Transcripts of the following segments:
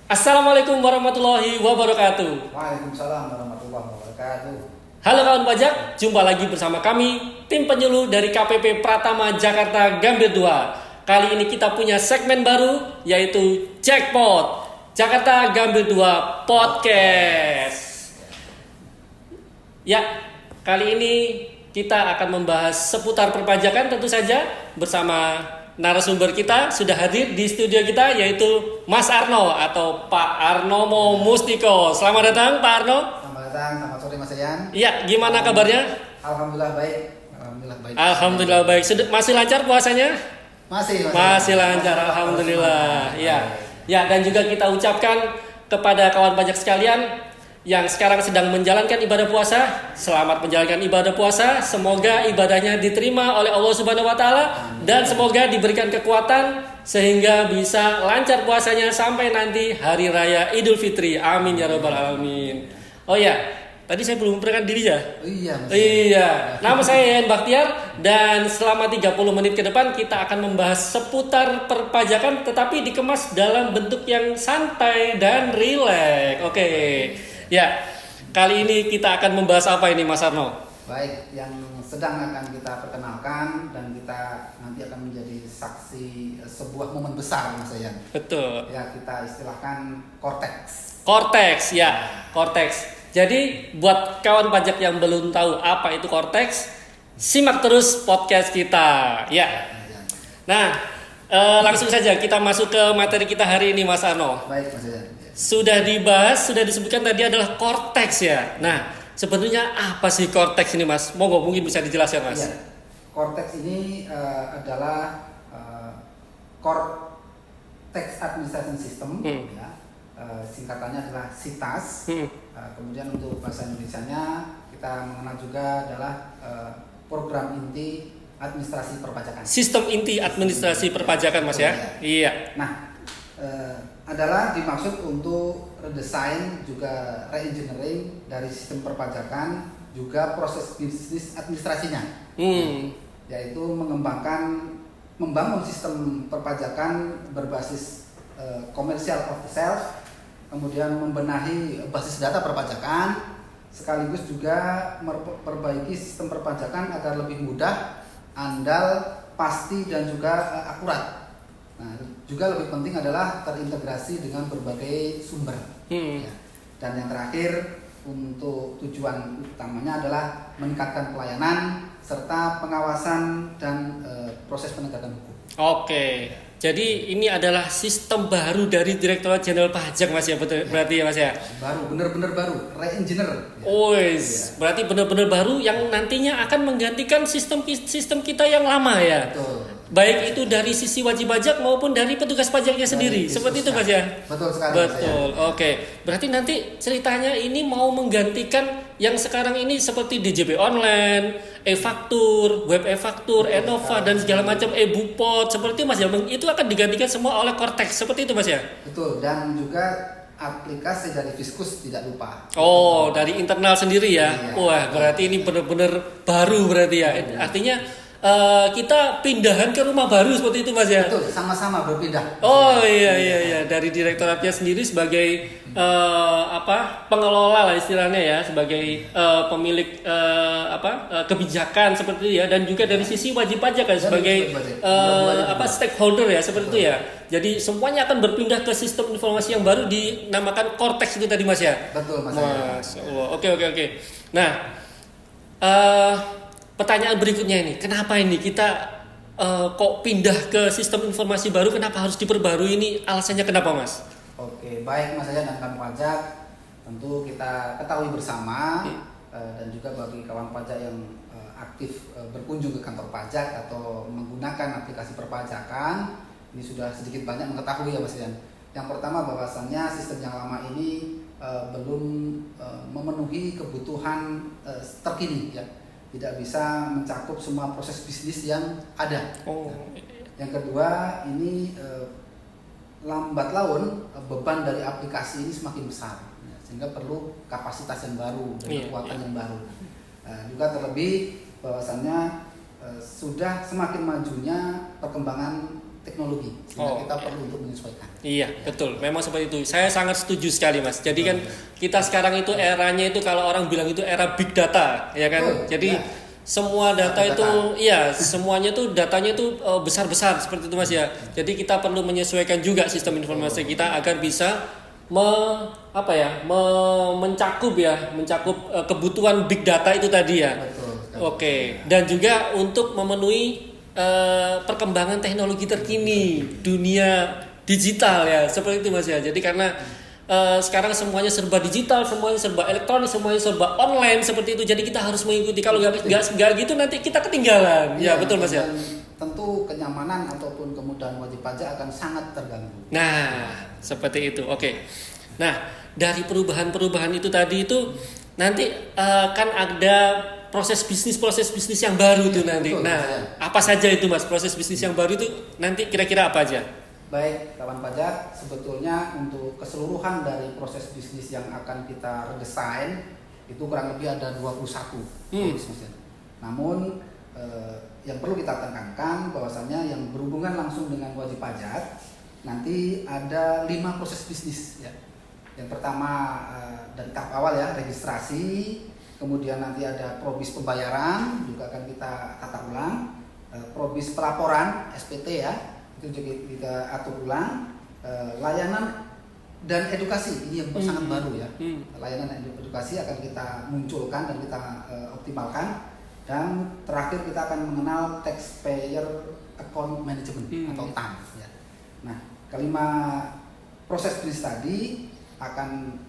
Assalamualaikum warahmatullahi wabarakatuh. Waalaikumsalam warahmatullahi wabarakatuh. Halo kawan pajak, jumpa lagi bersama kami, tim penyuluh dari KPP Pratama Jakarta Gambir 2. Kali ini kita punya segmen baru, yaitu Jackpot Jakarta Gambir 2 Podcast. Ya, kali ini kita akan membahas seputar perpajakan tentu saja bersama narasumber kita sudah hadir di studio kita, yaitu Mas Arno atau Pak Arnomo Mustiko. Selamat datang Pak Arno. Selamat datang, selamat sore Mas Yan. Iya, gimana kabarnya? Alhamdulillah baik. Alhamdulillah baik. Alhamdulillah baik. Masih lancar puasanya? Masih Lancar, alhamdulillah. Iya. Ya, dan juga kita ucapkan kepada kawan pajak sekalian yang sekarang sedang menjalankan ibadah puasa, selamat menjalankan ibadah puasa. Semoga ibadahnya diterima oleh Allah Subhanahu wa taala dan semoga diberikan kekuatan sehingga bisa lancar puasanya sampai nanti hari raya Idul Fitri. Amin ya rabbal alamin. Oh ya, tadi saya belum memperkenalkan diri ya? Iya. Nama saya Yan Bakhtiar dan selama 30 menit ke depan kita akan membahas seputar perpajakan tetapi dikemas dalam bentuk yang santai dan rileks. Oke. Ya, kali ini kita akan membahas apa ini Mas Arno? Baik, yang sedang akan kita perkenalkan dan kita nanti akan menjadi saksi sebuah momen besar Mas Yan. Betul. Ya, kita istilahkan Cortex. Cortex, ya, Cortex. Jadi buat kawan pajak yang belum tahu apa itu Cortex, simak terus podcast kita. Ya. Nah, langsung saja kita masuk ke materi kita hari ini Mas Arno. Baik Mas Yan. Sudah dibahas, sudah disebutkan tadi adalah cortex ya. Nah, sebetulnya apa sih cortex ini Mas? Monggo mungkin bisa dijelaskan Mas. Ya. Cortex ini adalah Cortex Administration System, ya. Singkatannya adalah CITAS. Kemudian untuk bahasa Indonesianya kita mengenal juga adalah program inti administrasi perpajakan. Sistem inti administrasi perpajakan Mas ya. Iya. Nah, adalah dimaksud untuk redesign juga reengineering dari sistem perpajakan juga proses bisnis administrasinya, yaitu membangun sistem perpajakan berbasis commercial of the self, kemudian membenahi basis data perpajakan, sekaligus juga memperbaiki sistem perpajakan agar lebih mudah, andal, pasti dan juga akurat. Nah, juga lebih penting adalah terintegrasi dengan berbagai sumber. Ya. Dan yang terakhir, untuk tujuan utamanya adalah meningkatkan pelayanan serta pengawasan dan proses penegakan hukum. Oke. Jadi ini adalah sistem baru dari Direktorat Jenderal Pajak Mas ya, betul, berarti ya Mas ya. Baru, benar-benar baru, re-engineer. Berarti benar-benar baru yang nantinya akan menggantikan sistem kita yang lama ya. Betul. Baik itu dari sisi wajib pajak maupun dari petugas pajaknya sendiri. Seperti itu Mas ya. Betul sekali. Betul. Oke. Berarti nanti ceritanya ini mau menggantikan yang sekarang ini seperti DJP online, e-faktur, web e-faktur, Enova dan segala macam e-bupot seperti itu Mas ya. Itu akan digantikan semua oleh Cortex. Seperti itu Mas ya. Betul, dan juga aplikasi dari Fiskus tidak lupa. Oh, dari internal sendiri ya. Iya. Wah, berarti ini benar-benar baru berarti ya. Artinya kita pindahan ke rumah baru seperti itu Mas ya. Betul, sama-sama berpindah. Oh iya, dari direktoratnya sendiri sebagai pengelola lah istilahnya ya, sebagai pemilik kebijakan seperti itu ya, dan juga dari sisi wajib pajak kan sebagai stakeholder ya seperti itu ya. Jadi semuanya akan berpindah ke sistem informasi yang baru dinamakan Cortex itu tadi Mas ya. Betul Mas. Oke. Nah, pertanyaan berikutnya ini, kenapa ini kita kok pindah ke sistem informasi baru? Kenapa harus diperbarui ini? Alasannya kenapa, Mas? Oke, baik Mas Aya dan kawan pajak, tentu kita ketahui bersama dan juga bagi kawan pajak yang aktif berkunjung ke kantor pajak atau menggunakan aplikasi perpajakan, ini sudah sedikit banyak mengetahui ya Mas Aya. Yang pertama bahwasannya sistem yang lama ini belum memenuhi kebutuhan terkini ya. Tidak bisa mencakup semua proses bisnis yang ada. Yang kedua, ini lambat laun beban dari aplikasi ini semakin besar, sehingga perlu kapasitas yang baru dan kekuatan yang baru. Juga terlebih bahwasannya sudah semakin majunya perkembangan teknologi, sehingga kita perlu untuk menyesuaikan. Iya, betul. Memang seperti itu. Saya sangat setuju sekali, Mas. Jadi kan kita sekarang itu eranya itu kalau orang bilang itu era big data, ya kan? Jadi semua data itu, iya, semuanya tuh datanya itu besar-besar seperti itu, Mas ya. Jadi kita perlu menyesuaikan juga sistem informasi kita agar bisa mencakup kebutuhan big data itu tadi ya. Oke. Dan juga untuk memenuhi perkembangan teknologi terkini dunia digital ya, seperti itu Mas ya. Jadi karena sekarang semuanya serba digital, semuanya serba elektronik, semuanya serba online seperti itu. Jadi kita harus mengikuti. Kalau nggak gitu nanti kita ketinggalan. Ya betul Mas ya. Tentu kenyamanan ataupun kemudahan wajib pajak akan sangat terganggu. Nah seperti itu. Oke. Nah dari perubahan itu tadi itu nanti kan ada proses bisnis yang baru tuh nanti. Betul, apa saja itu Mas proses bisnis yang baru itu nanti kira-kira apa aja? Baik, kawan pajak, sebetulnya untuk keseluruhan dari proses bisnis yang akan kita redesign itu kurang lebih ada 21 bisnisnya. Namun yang perlu kita tekankan bahwasannya yang berhubungan langsung dengan wajib pajak nanti ada 5 proses bisnis ya. Yang pertama dari tahap awal ya, registrasi. Kemudian nanti ada probis pembayaran juga akan kita tata ulang, probis pelaporan SPT ya itu juga kita atur ulang, layanan dan edukasi ini yang sangat baru ya, layanan dan edukasi akan kita munculkan dan kita optimalkan, dan terakhir kita akan mengenal taxpayer account management atau TAM ya. Nah kelima proses bisnis tadi akan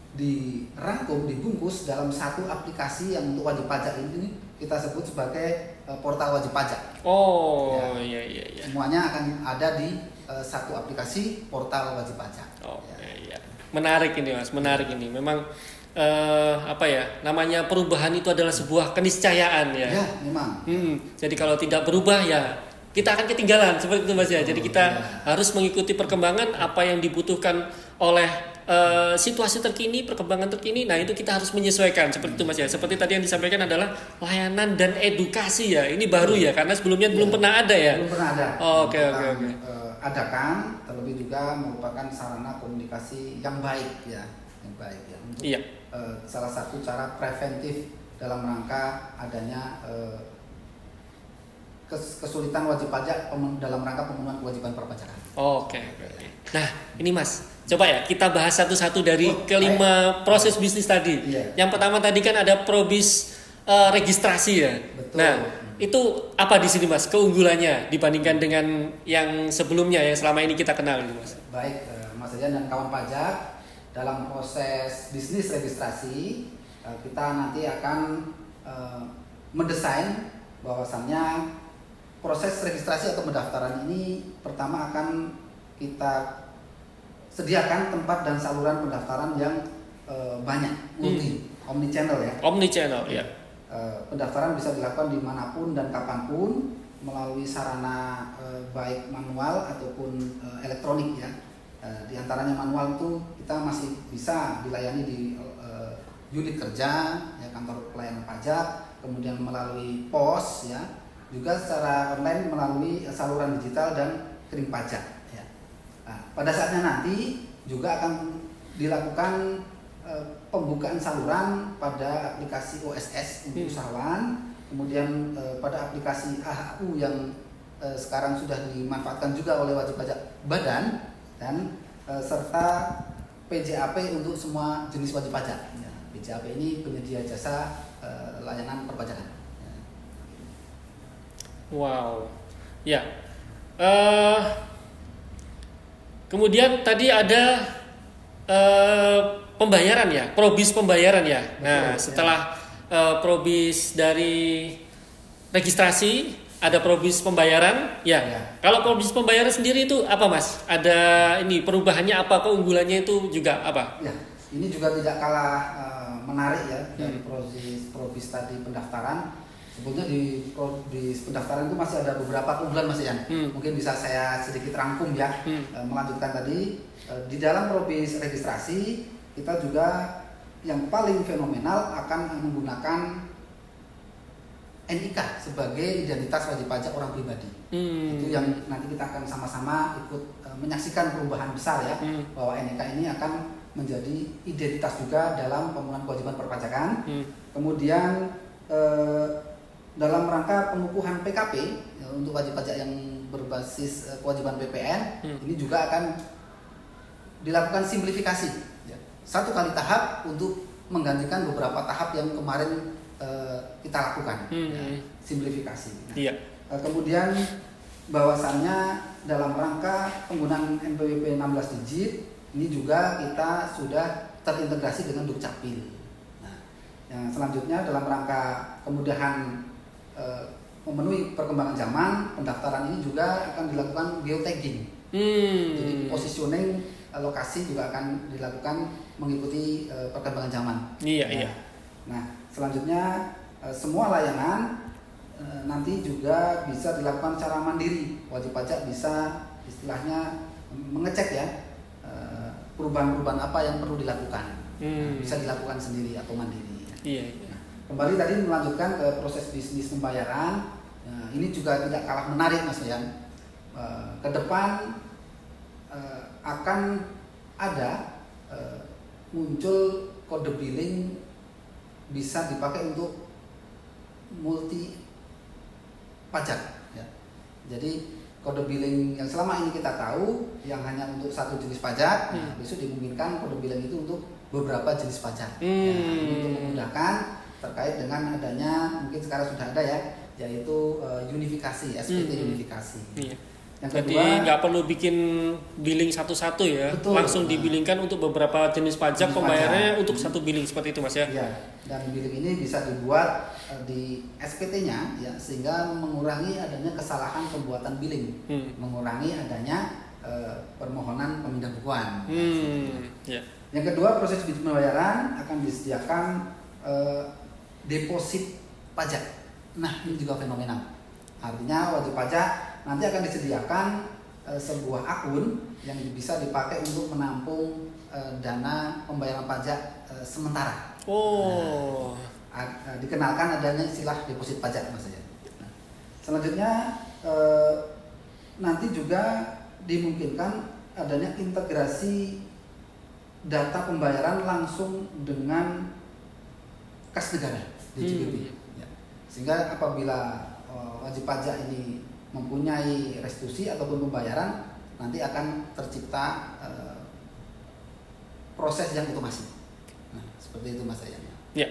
dirangkum, dibungkus dalam satu aplikasi yang untuk wajib pajak ini kita sebut sebagai portal wajib pajak. Oh, iya. Semuanya akan ada di satu aplikasi portal wajib pajak. Oh, iya. Menarik ini Mas, menarik ini. Memang namanya perubahan itu adalah sebuah keniscayaan ya. Ya, memang. Jadi kalau tidak berubah ya kita akan ketinggalan seperti itu Mas ya. Jadi kita harus mengikuti perkembangan apa yang dibutuhkan oleh situasi terkini, perkembangan terkini. Nah itu kita harus menyesuaikan seperti itu Mas ya. Seperti tadi yang disampaikan adalah layanan dan edukasi ya. Ini baru ya karena sebelumnya belum pernah ada ya. Belum pernah ada. Oke. Adakan, terlebih juga merupakan sarana komunikasi yang baik ya, untuk salah satu cara preventif dalam rangka adanya kesulitan wajib pajak dalam rangka pemenuhan kewajiban perpajakan. Oke. Nah ini Mas, coba ya kita bahas satu-satu dari kelima proses bisnis tadi. Yang pertama tadi kan ada probis registrasi ya. Betul. Nah itu apa di sini Mas keunggulannya dibandingkan dengan yang sebelumnya yang selama ini kita kenal gitu Mas? Baik Mas Ajan dan kawan pajak, dalam proses bisnis registrasi kita nanti akan mendesain bahwasannya proses registrasi atau pendaftaran ini pertama akan kita sediakan tempat dan saluran pendaftaran yang banyak, omni channel ya. Omni channel ya. Pendaftaran bisa dilakukan dimanapun dan kapanpun melalui sarana baik manual ataupun elektronik ya. Di antaranya manual itu kita masih bisa dilayani di unit kerja ya, kantor pelayanan pajak, kemudian melalui pos ya, juga secara online melalui saluran digital dan kirim pajak ya. Nah, pada saatnya nanti juga akan dilakukan pembukaan saluran pada aplikasi OSS untuk usahawan, kemudian pada aplikasi AHU yang sekarang sudah dimanfaatkan juga oleh wajib pajak badan, dan serta PJAP untuk semua jenis wajib pajak. Ya, PJAP ini penyedia jasa layanan perpajakan. Ya. Wow, ya. Kemudian tadi ada pembayaran ya, probis pembayaran ya. Nah, setelah probis dari registrasi, ada probis pembayaran ya. Kalau probis pembayaran sendiri itu apa Mas? Ada ini perubahannya apa, keunggulannya itu juga apa? Ya, ini juga tidak kalah menarik ya dari probis tadi pendaftaran. Sebetulnya di probis pendaftaran itu masih ada beberapa keunggulan Mas Ian. Mungkin bisa saya sedikit rangkum ya, melanjutkan tadi. Di dalam probis registrasi kita juga yang paling fenomenal akan menggunakan NIK sebagai identitas wajib pajak orang pribadi. Itu yang nanti kita akan sama-sama ikut menyaksikan perubahan besar ya, bahwa NIK ini akan menjadi identitas juga dalam pemenuhan kewajiban perpajakan. Kemudian dalam rangka pengukuhan PKP ya, untuk wajib pajak yang berbasis kewajiban PPN, ini juga akan dilakukan simplifikasi ya. Satu kali tahap untuk menggantikan beberapa tahap yang kemarin kita lakukan ya, simplifikasi. Nah, Iya. Kemudian bahwasannya dalam rangka penggunaan NPWP 16 digit ini juga kita sudah terintegrasi dengan Dukcapil. Nah, yang selanjutnya dalam rangka kemudahan memenuhi perkembangan zaman, pendaftaran ini juga akan dilakukan geotagging. Jadi positioning lokasi juga akan dilakukan mengikuti perkembangan zaman. Iya. Nah, selanjutnya semua layanan nanti juga bisa dilakukan secara mandiri. Wajib pajak bisa istilahnya mengecek ya perubahan-perubahan apa yang perlu dilakukan. Bisa dilakukan sendiri atau mandiri. Iya. Nah, kembali tadi melanjutkan ke proses bisnis pembayaran. Nah, ini juga tidak kalah menarik Mas Yan. Ke depan akan ada muncul kode billing bisa dipakai untuk multi pajak ya. Jadi kode billing yang selama ini kita tahu yang hanya untuk satu jenis pajak, nah, besok dimungkinkan kode billing itu untuk beberapa jenis pajak. Ya, ini untuk memudahkan terkait dengan adanya, mungkin sekarang sudah ada ya, yaitu unifikasi, SPT unifikasi. Iya. Yang Jadi kedua, nggak perlu bikin billing satu-satu ya, betul, langsung dibillingkan untuk beberapa jenis pajak, Jenis pembayarannya pajak. untuk satu billing seperti itu Mas ya. ya, dan billing ini bisa dibuat di SPT-nya ya, sehingga mengurangi adanya kesalahan pembuatan billing, mengurangi adanya permohonan pemindah bukuan. Ya. Yang kedua, proses pembayaran akan disediakan deposit pajak. Nah, ini juga fenomenal. Artinya wajib pajak nanti akan disediakan sebuah akun yang bisa dipakai untuk menampung dana pembayaran pajak sementara. Dikenalkan adanya istilah deposit pajak Mas ya. Nah, selanjutnya nanti juga dimungkinkan adanya integrasi data pembayaran langsung dengan kas negara DJPP. Ya. Sehingga apabila wajib pajak ini mempunyai restitusi ataupun pembayaran, nanti akan tercipta proses yang otomasi. Nah, seperti itu Mas Ayan. Ya.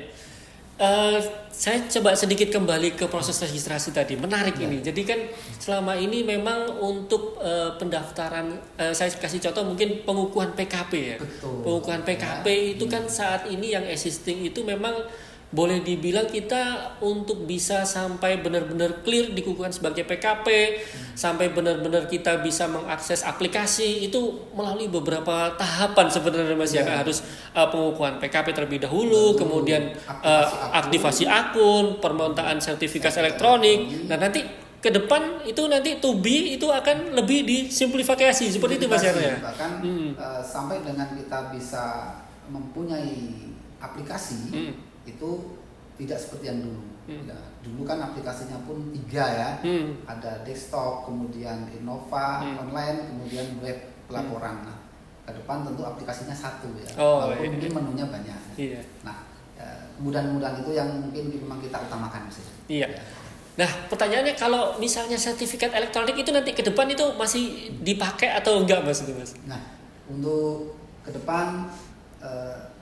Saya coba sedikit kembali ke proses registrasi tadi. Menarik ini. Jadi kan selama ini memang untuk pendaftaran, saya kasih contoh mungkin pengukuhan PKP ya. Betul. Pengukuhan PKP itu kan saat ini yang existing itu memang boleh dibilang kita untuk bisa sampai benar-benar clear dikukuhkan sebagai PKP, sampai benar-benar kita bisa mengakses aplikasi itu melalui beberapa tahapan sebenarnya Mas ya. Harus pengukuhan PKP terlebih dahulu, kemudian aktivasi akun, permintaan sertifikat elektronik. Nah, nanti ke depan itu nanti to be itu akan lebih disimplifikasi seperti itu Mas ya. Bahkan sampai dengan kita bisa mempunyai aplikasi itu tidak seperti yang dulu. Ya, dulu kan aplikasinya pun 3 ya, ada desktop, kemudian Innova online, kemudian web pelaporan. Nah, ke depan tentu aplikasinya 1 ya, walaupun mungkin menunya banyak. Iya. Nah, kemudahan-kemudahan itu yang mungkin memang kita utamakan sih. Iya. Nah, pertanyaannya kalau misalnya sertifikat elektronik itu nanti ke depan itu masih dipakai atau enggak Mas itu Mas? Nah, untuk ke depan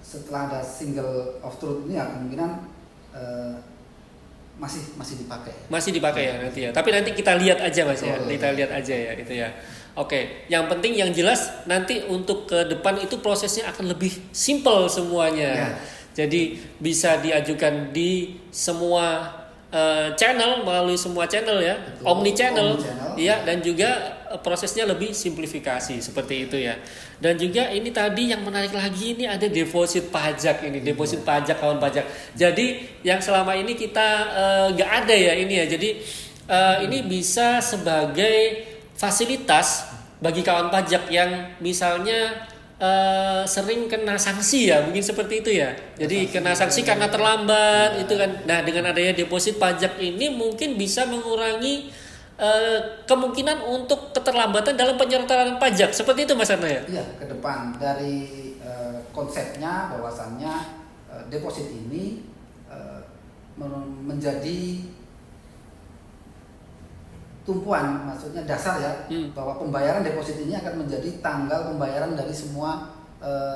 setelah ada single of truth ini ya kemungkinan masih dipakai. Masih dipakai ya nanti ya. Tapi nanti kita lihat aja Mas ya. Kita lihat aja ya itu ya. Oke, yang penting yang jelas nanti untuk ke depan itu prosesnya akan lebih simple semuanya. Ya. Jadi bisa diajukan di semua channel, melalui semua channel ya. Betul. Omni channel. Omnichannel. Ya, dan juga prosesnya lebih simplifikasi seperti itu ya. Dan juga ini tadi yang menarik lagi ini ada deposit pajak ini, deposit pajak kawan pajak. Jadi yang selama ini kita nggak ada ya ini ya. Jadi ini bisa sebagai fasilitas bagi kawan pajak yang misalnya sering kena sanksi ya, mungkin seperti itu ya. Jadi kena sanksi karena Ya. terlambat itu kan. Nah, dengan adanya deposit pajak ini mungkin bisa mengurangi kemungkinan untuk keterlambatan dalam penyertaan pajak. Seperti itu Mas Arno ya? Iya, ke depan dari konsepnya bahwasannya deposit ini menjadi tumpuan, maksudnya dasar ya, bahwa pembayaran deposit ini akan menjadi tanggal pembayaran dari semua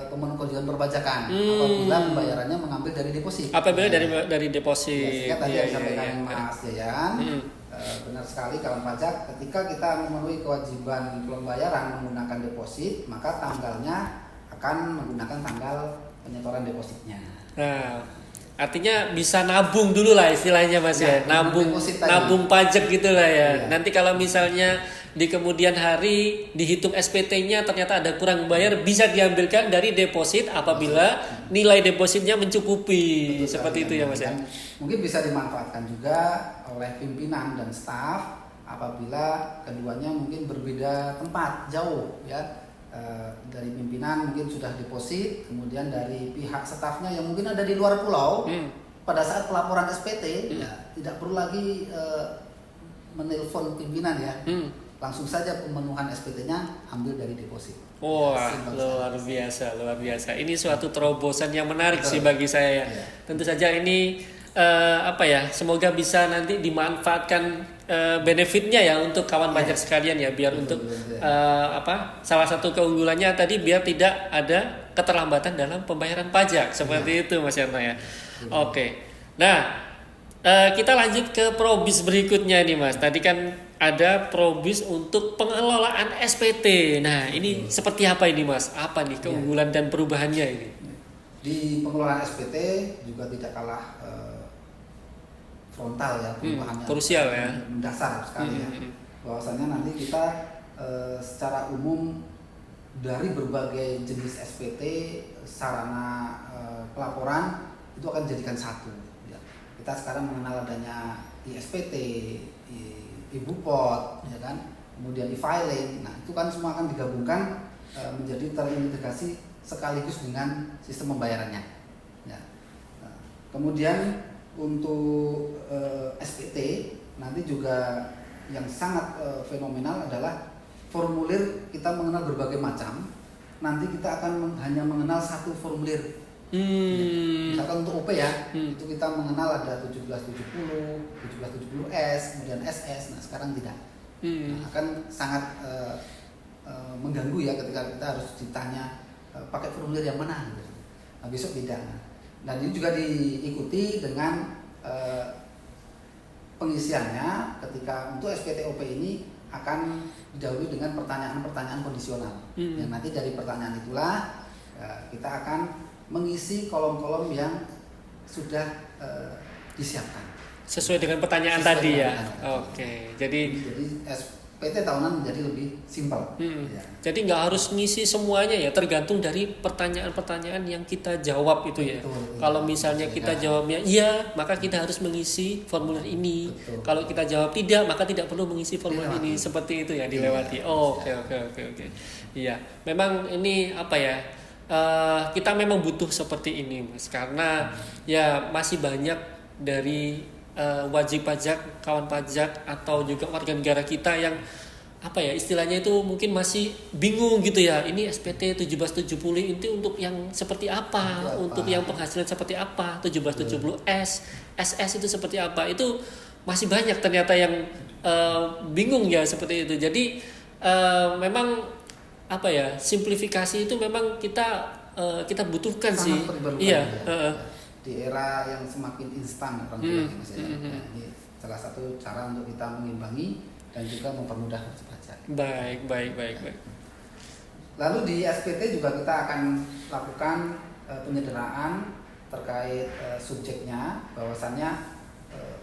pemenuh kewajiban perpajakan apabila pembayarannya mengambil dari deposit. Apabila dari deposit. Ya, tadi yang disampaikan Mas Jayan, benar sekali kawan pajak, ketika kita memenuhi kewajiban pembayaran menggunakan deposit, maka tanggalnya akan menggunakan tanggal penyetoran depositnya. Nah, artinya bisa nabung dulu lah istilahnya Mas ya, nabung pajak gitulah ya. Iya. Nanti kalau misalnya di kemudian hari dihitung SPT-nya ternyata ada kurang bayar, bisa diambilkan dari deposit apabila nilai depositnya mencukupi. Betul seperti itu ya Mas ya. Mungkin bisa dimanfaatkan juga oleh pimpinan dan staf apabila keduanya mungkin berbeda tempat jauh ya. Dari pimpinan mungkin sudah deposit, kemudian dari pihak stafnya yang mungkin ada di luar pulau, pada saat pelaporan SPT ya tidak perlu lagi menelpon pimpinan ya, langsung saja pemenuhan SPT-nya ambil dari deposit. Wah, luar biasa. Ini suatu terobosan yang menarik sih bagi saya. Iya. Tentu saja ini semoga bisa nanti dimanfaatkan benefitnya ya untuk kawan pajak sekalian ya, biar untuk salah satu keunggulannya tadi biar tidak ada keterlambatan dalam pembayaran pajak seperti itu Mas Yarno ya. Oke. Nah, kita lanjut ke probis berikutnya nih Mas. Tadi kan ada probis untuk pengelolaan SPT. Nah, ini seperti apa ini Mas? Apa nih keunggulan dan perubahannya ini? Di pengelolaan SPT juga tidak kalah frontal ya, perubahannya krusial ya, mendasar sekali ya. Bahwasannya nanti kita secara umum dari berbagai jenis SPT sarana pelaporan itu akan dijadikan satu ya. Kita sekarang mengenal adanya ISPT, e-Bupot ya kan, kemudian e-filing. Nah, itu kan semua akan digabungkan menjadi terintegrasi sekaligus dengan sistem pembayarannya ya. Nah, kemudian untuk SPT nanti juga yang sangat fenomenal adalah formulir kita mengenal berbagai macam. Nanti kita akan hanya mengenal satu formulir. Ya. Misalkan untuk OP ya, itu kita mengenal ada 1770, 1770S, kemudian SS. Nah, sekarang tidak. Nah, akan sangat mengganggu ya ketika kita harus ditanya pakai formulir yang mana gitu. Nah, besok beda. Dan ini juga diikuti dengan pengisiannya ketika untuk SPT-OP ini akan didahului dengan pertanyaan-pertanyaan kondisional. Yang nanti dari pertanyaan itulah kita akan mengisi kolom-kolom yang sudah disiapkan. Sesuai dengan pertanyaan tadi ya. Oke, jadi PT tahunan menjadi lebih simpel. Ya. Jadi nggak harus ngisi semuanya ya, tergantung dari pertanyaan-pertanyaan yang kita jawab itu ya. Betul, kalau misalnya kita jawabnya iya, maka kita harus mengisi formulir ini. Betul. Kalau kita jawab tidak, maka tidak perlu mengisi formulir ini. Seperti itu ya, dilewati. Oke. Iya, memang ini apa ya? Kita memang butuh seperti ini, Mas, karena ya masih banyak dari wajib pajak, kawan pajak atau juga warga negara kita yang apa ya istilahnya itu mungkin masih bingung gitu ya. Ini SPT 1770 itu untuk yang seperti apa? Untuk yang penghasilan seperti apa? 1770S, SS itu seperti apa? Itu masih banyak ternyata yang bingung ya seperti itu. Jadi memang apa ya, simplifikasi itu memang kita butuhkan sangat sih. Iya. Di Iya. era yang semakin instan orang bilang Mas ya. Nah, ini salah satu cara untuk kita mengimbangi dan juga mempermudah wajib pajak. Baik. Lalu di SPT juga kita akan lakukan penyederhanaan terkait subjeknya, bahwasannya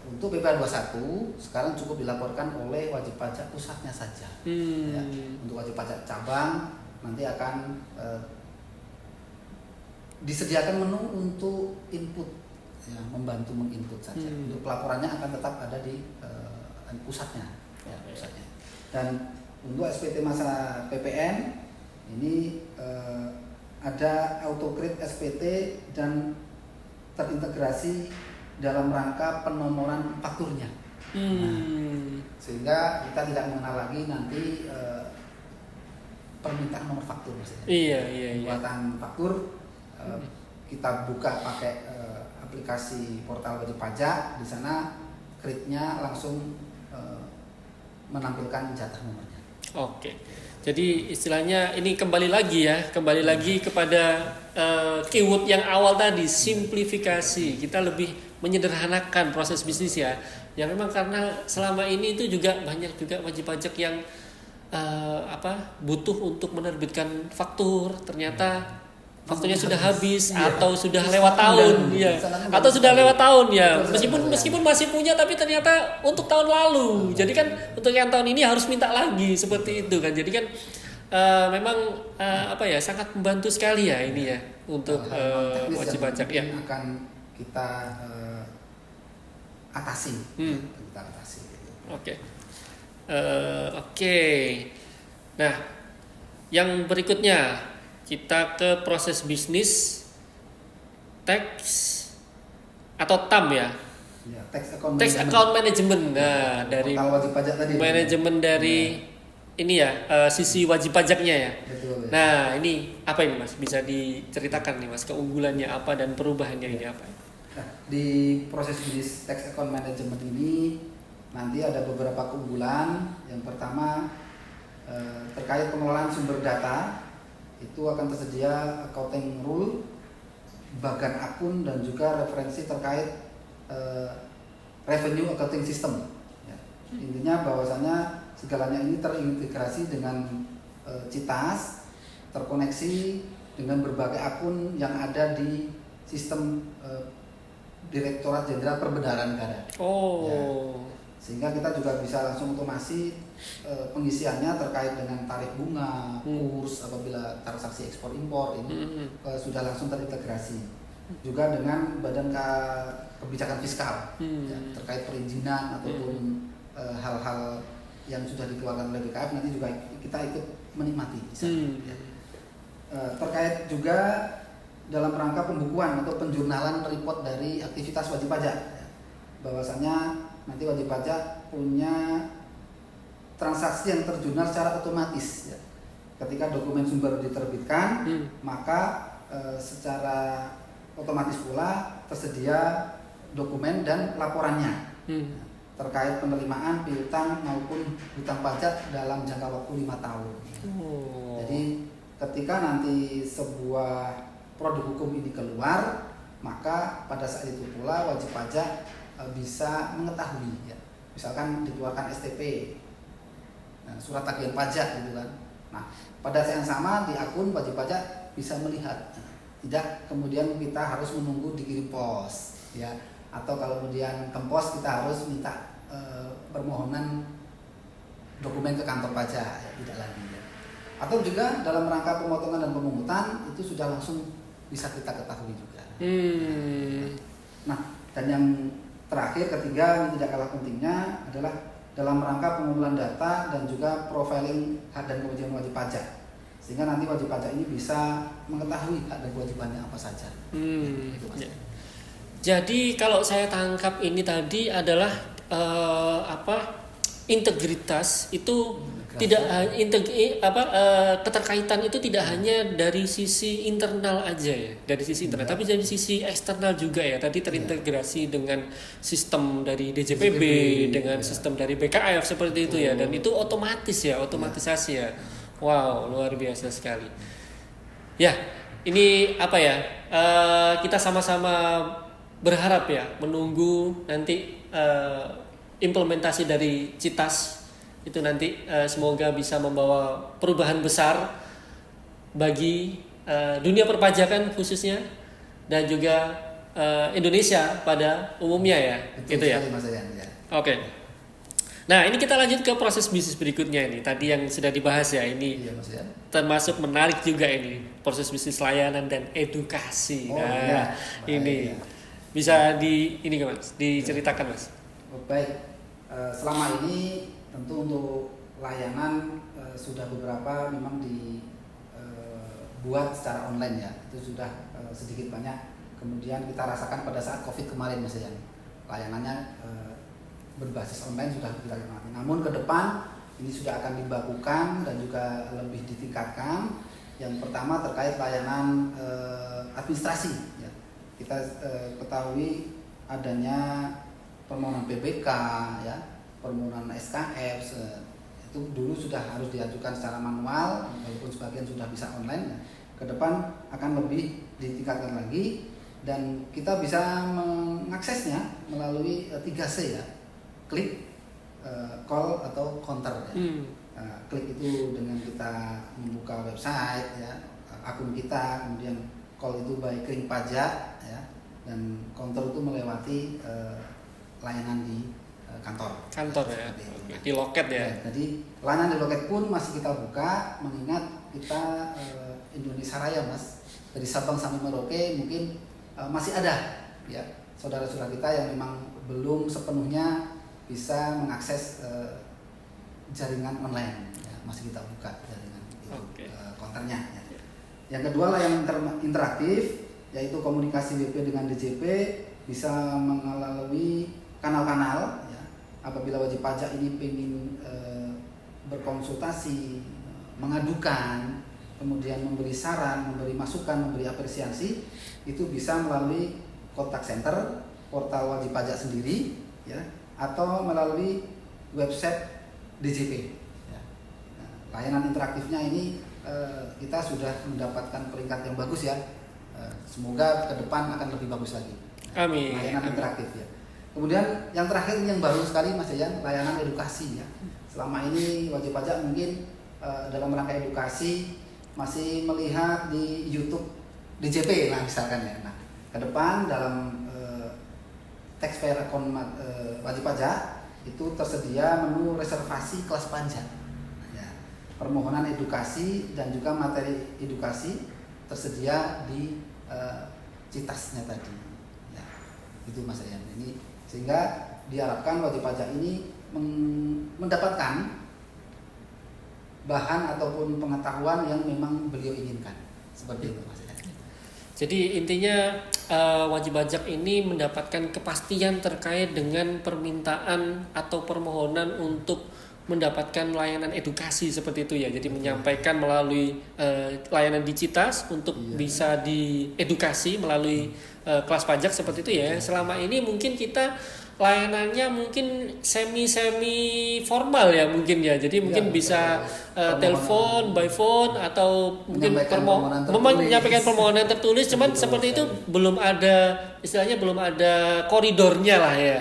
untuk PP 21 sekarang cukup dilaporkan oleh wajib pajak pusatnya saja. Ya, untuk wajib pajak cabang nanti akan disediakan menu untuk input, ya, membantu menginput saja. Untuk pelaporannya akan tetap ada di pusatnya, ya, pusatnya. Dan untuk SPT masa PPN ini ada autocrate SPT dan terintegrasi dalam rangka penomoran fakturnya. Sehingga kita tidak mengenal lagi nanti permintaan nomor faktur maksudnya. Iya. Pembuatan faktur kita buka pakai aplikasi portal wajib pajak, di sana kreditnya langsung menampilkan jatah nomornya. Oke. Jadi istilahnya ini kembali lagi kepada keyword yang awal tadi, simplifikasi. Kita lebih menyederhanakan proses bisnis ya. Ya memang karena selama ini itu juga banyak juga wajib pajak yang butuh untuk menerbitkan faktur, ternyata fakturnya sudah habis atau sudah lewat tahun meskipun masih punya tapi ternyata untuk tahun lalu. Jadi kan untuk yang tahun ini harus minta lagi seperti itu kan. Jadi kan memang sangat membantu sekali ya ini ya untuk wajib pajak ya. Akan kita atasi. Oke. Nah, yang berikutnya kita ke proses bisnis tax atau TAM ya. Tax account management. Nah, dari wajib pajak tadi. Manajemen dari ini ya, sisi wajib pajaknya ya. Betul. Nah, ini apa ini Mas? Bisa diceritakan nih Mas, keunggulannya apa dan perubahannya ini apa? Nah, di proses bisnis tax account management ini nanti ada beberapa keunggulan. Yang pertama terkait pengelolaan sumber data, itu akan tersedia accounting rule, bagan akun dan juga referensi terkait revenue accounting system. Ya. Intinya bahwasanya segalanya ini terintegrasi dengan CITAS, terkoneksi dengan berbagai akun yang ada di sistem Direktorat Jenderal Perbendaharaan Negara. Ya. Sehingga kita juga bisa langsung otomasi pengisiannya terkait dengan tarif bunga, kurs apabila transaksi ekspor impor ini sudah langsung terintegrasi. Juga dengan Badan Kebijakan Fiskal ya, terkait perizinan ataupun hal-hal yang sudah dikeluarkan oleh BKF nanti juga kita ikut menikmati. Ya. Terkait juga dalam rangka pembukuan atau penjurnalan report dari aktivitas wajib pajak, ya. Bahwasanya nanti wajib pajak punya transaksi yang terjurnal secara otomatis ya. Ketika dokumen sumber diterbitkan, maka secara otomatis pula tersedia dokumen dan laporannya terkait penerimaan piutang maupun hutang pajak dalam jangka waktu 5 tahun. Jadi ketika nanti sebuah produk hukum ini keluar, maka pada saat itu pula wajib pajak bisa mengetahui ya. Misalkan dikeluarkan STP, surat tagihan pajak gitu kan. Nah, pada saat yang sama di akun wajib pajak bisa melihat. Tidak kemudian kita harus menunggu dikirim pos ya. Atau kalau kemudian ke pos kita harus minta permohonan dokumen ke kantor pajak ya, tidak lagi ya. Atau juga dalam rangka pemotongan dan pemungutan itu sudah langsung bisa kita ketahui juga. Nah, dan yang terakhir ketiga yang tidak kalah pentingnya adalah dalam rangka pengumpulan data dan juga profiling hak dan kewajiban wajib pajak, sehingga nanti wajib pajak ini bisa mengetahui hak dan kewajibannya apa saja. Itu ya. Jadi kalau saya tangkap ini tadi adalah integritas itu tidak keterkaitan itu tidak hanya dari sisi internal aja ya, dari sisi internal, tapi dari sisi eksternal juga ya. Tadi terintegrasi dengan sistem dari DJPB, dengan sistem dari BKF seperti itu ya, dan itu otomatis ya, otomatisasi ya. Wow, luar biasa sekali. Ya, ini kita sama-sama berharap ya, menunggu nanti implementasi dari CITAS itu nanti semoga bisa membawa perubahan besar bagi dunia perpajakan khususnya dan juga Indonesia pada umumnya ya. Betul gitu ya. Oke. Nah, ini kita lanjut ke proses bisnis berikutnya ini. Tadi yang sudah dibahas ya ini. Termasuk menarik juga ini proses bisnis layanan dan edukasi. Ini bisa diceritakan Mas. Baik. Selama ini tentu untuk layanan sudah beberapa memang buat secara online ya, itu sudah sedikit banyak kemudian kita rasakan pada saat COVID kemarin Mas Yan. Layanannya berbasis online sudah kita nikmati. Namun ke depan ini sudah akan dibakukan dan juga lebih ditingkatkan. Yang pertama terkait layanan administrasi ya. Kita ketahui adanya permohonan PBK ya, permohonan SKF itu dulu sudah harus diajukan secara manual, walaupun sebagian sudah bisa online ya. Ke depan akan lebih ditingkatkan lagi dan kita bisa mengaksesnya melalui 3C ya, klik, call atau counter ya. Klik itu dengan kita membuka website ya, akun kita, kemudian call itu by Kering Pajak ya, dan counter itu melewati layanan di kantor ya. Di loket ya. Jadi layanan di loket pun masih kita buka, mengingat kita Indonesia Raya Mas, dari Sabang sampai Merauke mungkin masih ada ya saudara-saudara kita yang memang belum sepenuhnya bisa mengakses jaringan online ya, masih kita buka jaringan itu, konternya ya. Yang kedua layanan interaktif, yaitu komunikasi WP dengan DJP bisa melalui kanal-kanal ya. Apabila wajib pajak ini ingin berkonsultasi, mengadukan, kemudian memberi saran, memberi masukan, memberi apresiasi, itu bisa melalui kontak center, portal wajib pajak sendiri ya, atau melalui website DJP ya. Nah, layanan interaktifnya ini kita sudah mendapatkan peringkat yang bagus ya. Semoga ke depan akan lebih bagus lagi. Amin. Layanan interaktif ya. Kemudian yang terakhir yang baru sekali Mas Yan, layanan edukasi ya. Selama ini wajib pajak mungkin dalam rangka edukasi masih melihat di YouTube DJP lah misalkan ya. Nah, ke depan dalam taxpayer account wajib pajak itu tersedia menu reservasi kelas pajak. Ya. Permohonan edukasi dan juga materi edukasi tersedia di Citasnya tadi. Ya. Itu Mas Yan. Ini sehingga diharapkan wajib pajak ini mendapatkan bahan ataupun pengetahuan yang memang beliau inginkan. Seperti itu Mas. Jadi intinya wajib pajak ini mendapatkan kepastian terkait dengan permintaan atau permohonan untuk mendapatkan layanan edukasi seperti itu ya. Jadi menyampaikan melalui layanan Citas untuk bisa diedukasi melalui kelas pajak seperti itu ya. Selama ini mungkin kita layanannya mungkin semi formal ya mungkin ya. Jadi mungkin bisa telepon, by phone atau mungkin menyampaikan permohonan tertulis. Cuman seperti itu belum ada, istilahnya belum ada koridornya lah ya.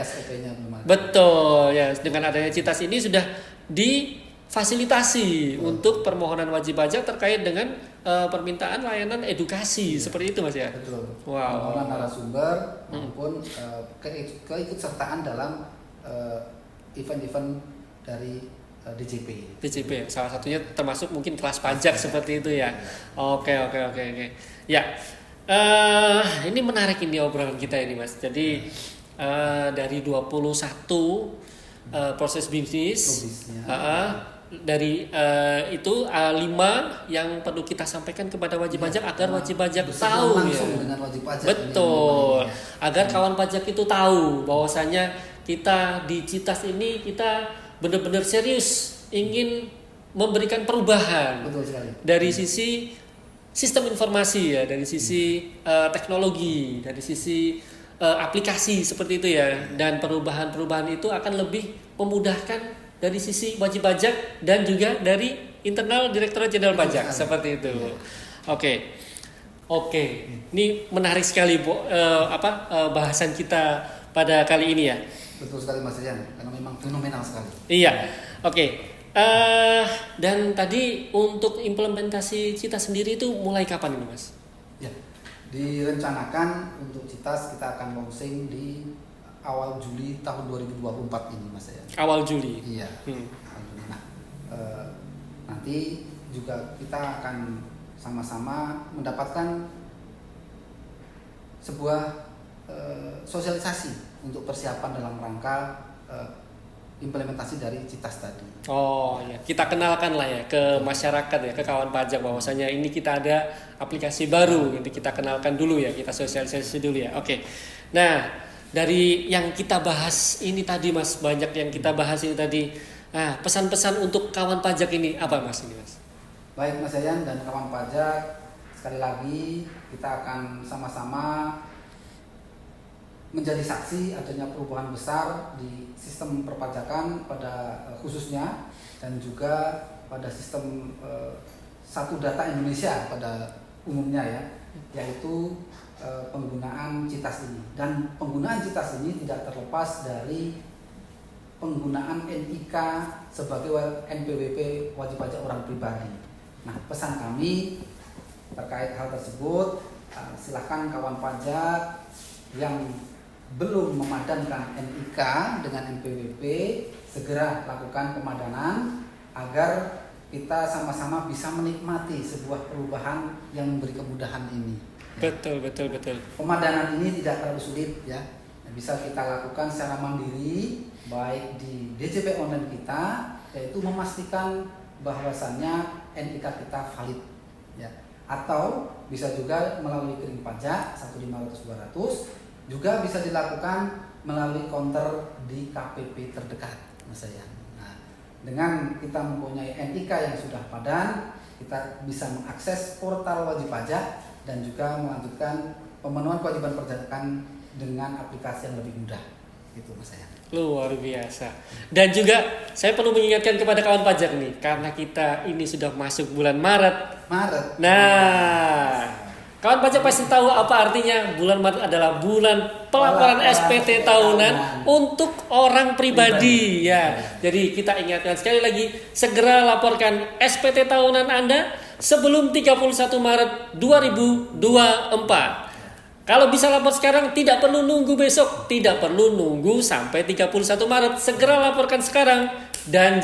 Betul ya. Dengan adanya Citas ini sudah difasilitasi untuk permohonan wajib pajak terkait dengan permintaan layanan edukasi seperti itu Mas ya. Betul. Wow. Permohonan narasumber maupun keikutsertaan dalam event-event dari DJP. DJP salah satunya termasuk mungkin kelas pajak seperti itu ya. Oke. Ya. Ini menarik ini obrolan kita ini Mas. Jadi dari 21 proses bisnis dari itu 5 yang perlu kita sampaikan kepada wajib pajak agar wajib pajak tahu ya. Dengan wajib pajak betul. Agar kawan pajak itu tahu bahwasanya kita di Citas ini kita benar-benar serius ingin memberikan perubahan. Betul sekali. Dari sisi sistem informasi ya, dari sisi teknologi, dari sisi aplikasi seperti itu ya, dan perubahan-perubahan itu akan lebih memudahkan dari sisi wajib pajak dan juga dari internal Direktorat Jenderal Pajak seperti itu. Oke. Ini menarik sekali bahasan kita pada kali ini ya. Betul sekali Mas Yan, karena memang fenomenal sekali. Iya. Oke. Dan tadi untuk implementasi Citas sendiri itu mulai kapan ini Mas? Ya. Direncanakan untuk Citas kita akan launching di awal Juli tahun 2024 ini Mas ya. Awal Juli. Iya. Nah, nanti juga kita akan sama-sama mendapatkan sebuah sosialisasi untuk persiapan dalam rangka implementasi dari Citas tadi. Oh ya, kita kenalkan lah ya ke masyarakat ya, ke kawan pajak bahwasanya ini kita ada aplikasi baru, ini kita kenalkan dulu ya, kita sosialisasi dulu ya. Oke. Nah, dari yang kita bahas ini tadi Mas, banyak yang kita bahas ini tadi. Nah, pesan-pesan untuk kawan pajak ini apa Mas ini Mas? Baik Mas Yayan dan kawan pajak, sekali lagi kita akan sama-sama menjadi saksi adanya perubahan besar di sistem perpajakan pada khususnya dan juga pada sistem satu data Indonesia pada umumnya ya, yaitu penggunaan Citas ini. Dan penggunaan Citas ini tidak terlepas dari penggunaan NIK sebagai NPWP wajib pajak orang pribadi. Nah, pesan kami terkait hal tersebut, silakan kawan pajak yang belum memadankan NIK dengan NPWP segera lakukan pemadanan agar kita sama-sama bisa menikmati sebuah perubahan yang memberi kemudahan ini. Betul. Pemadanan ini tidak terlalu sulit ya. Bisa kita lakukan secara mandiri baik di DJP online kita, yaitu memastikan bahwasannya NIK kita valid ya. Atau bisa juga melalui rekening pajak 1.500-200, juga bisa dilakukan melalui counter di KPP terdekat, Mas Yayan. Nah, dengan kita mempunyai NIK yang sudah padan, kita bisa mengakses portal wajib pajak dan juga melanjutkan pemenuhan kewajiban perpajakan dengan aplikasi yang lebih mudah. Itu Mas Yayan. Luar biasa. Dan juga saya perlu mengingatkan kepada kawan pajak nih, karena kita ini sudah masuk bulan Maret. Nah, kawan pajak pasti tahu apa artinya bulan Maret adalah bulan pelaporan SPT tahunan untuk orang pribadi ya. Jadi kita ingatkan sekali lagi, segera laporkan SPT tahunan Anda sebelum 31 Maret 2024. Kalau bisa lapor sekarang, tidak perlu nunggu besok, tidak perlu nunggu sampai 31 Maret. Segera laporkan sekarang dan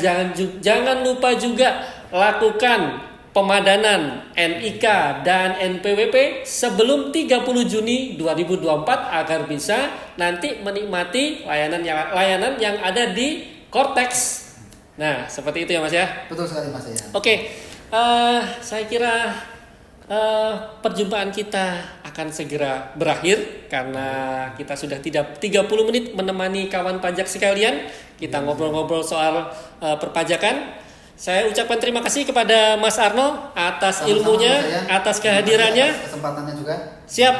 jangan lupa juga lakukan pemadanan NIK dan NPWP sebelum 30 Juni 2024 agar bisa nanti menikmati layanan yang ada di Cortex. Nah, seperti itu ya Mas ya. Betul sekali Mas ya. Oke, saya kira perjumpaan kita akan segera berakhir karena kita sudah tidak 30 menit menemani kawan pajak sekalian. Kita ngobrol-ngobrol soal perpajakan. Saya ucapkan terima kasih kepada Mas Arno atas ilmunya, atas kehadirannya. Kesempatannya juga. Siap.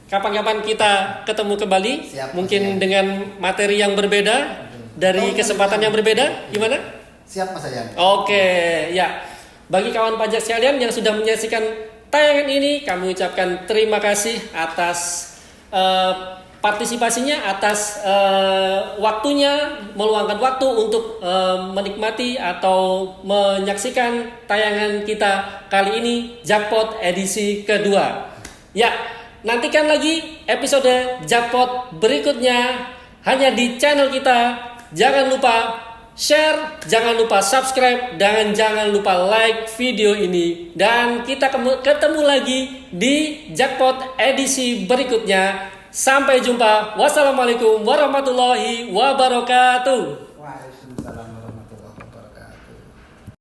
Kapan-kapan kita ketemu kembali. Siap, mungkin dengan materi yang berbeda dari kesempatan yang berbeda. Gimana? Siap Mas Yayan. Oke, ya. Bagi kawan pajak sekalian yang sudah menyaksikan tayangan ini, kami ucapkan terima kasih atas partisipasinya, atas waktunya, meluangkan waktu untuk menikmati atau menyaksikan tayangan kita kali ini, Jackpot edisi kedua. Ya, nantikan lagi episode Jackpot berikutnya hanya di channel kita. Jangan lupa share, jangan lupa subscribe, dan jangan lupa like video ini. Dan kita ketemu lagi di Jackpot edisi berikutnya. Sampai jumpa. Wassalamualaikum warahmatullahi wabarakatuh.